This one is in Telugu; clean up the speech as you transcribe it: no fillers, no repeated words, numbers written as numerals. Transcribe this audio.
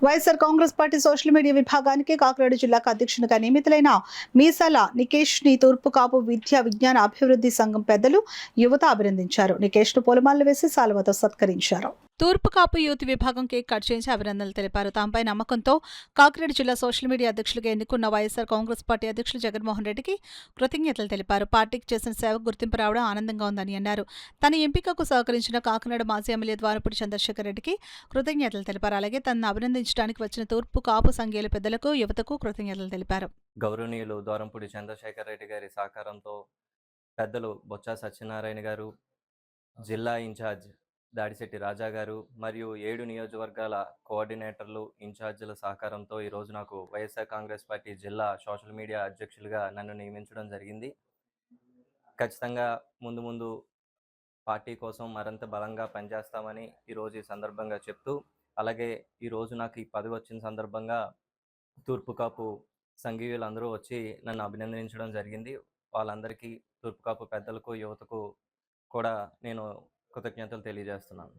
YSR Congress party social media విభాగానికి కాకినాడ జిల్లాకు అధ్యక్షునిగా నియమితులైన మీసాల నికేష్ ని తూర్పు కాపు విద్యా విజ్ఞాన అభివృద్ధి సంఘం పెద్దలు యువత అభినందించారు. నికేష్ ను పూలమాలలు వేసి సాల్వతో సత్కరించారు. తూర్పు కాపు యూత్ విభాగం కేక్ కట్ చేసి అభినందనలు తెలిపారు. తాంపై నమ్మకంతో కాకినాడ జిల్లా సోషల్ మీడియా అధ్యక్షులుగా ఎన్నుకున్న వైఎస్ఆర్ కాంగ్రెస్ పార్టీ అధ్యక్షులు జగన్మోహన్ రెడ్డికి కృతజ్ఞతలు తెలిపారు. పార్టీకి చేసిన సేవకు గుర్తింపు రావడం ఆనందంగా ఉందని అన్నారు. తన ఎంపికకు సహకరించిన కాకినాడ మాజీ ఎమ్మెల్యే ద్వారపూడి చంద్రశేఖర్ రెడ్డికి కృతజ్ఞతలు తెలిపారు. అలాగే తనను అభినందించడానికి వచ్చిన తూర్పు కాపు సంఘీయుల పెద్దలకు యువతకు కృతజ్ఞతలు తెలిపారు. గౌరవనీయులు ద్వారంపూడి చంద్రశేఖర్ రెడ్డి గారి సహకారంతో పెద్దలు బొత్స సత్యనారాయణ గారు, జిల్లా ఇన్ఛార్జ్ దాడిశెట్టి రాజా గారు మరియు 7 నియోజకవర్గాల కోఆర్డినేటర్లు, ఇన్ఛార్జీల సహకారంతో ఈరోజు నాకు వైఎస్ఆర్ కాంగ్రెస్ పార్టీ జిల్లా సోషల్ మీడియా అధ్యక్షులుగా నన్ను నియమించడం జరిగింది. ఖచ్చితంగా ముందు ముందు పార్టీ కోసం మరింత బలంగా పనిచేస్తామని ఈరోజు ఈ సందర్భంగా చెప్తూ, అలాగే ఈరోజు నాకు ఈ పదవి వచ్చిన సందర్భంగా తూర్పు కాపు సంఘీయులందరూ వచ్చి నన్ను అభినందించడం జరిగింది. వాళ్ళందరికీ తూర్పు కాపు పెద్దలకు, యువతకు కూడా నేను కృతజ్ఞతలు తెలియజేస్తున్నాను.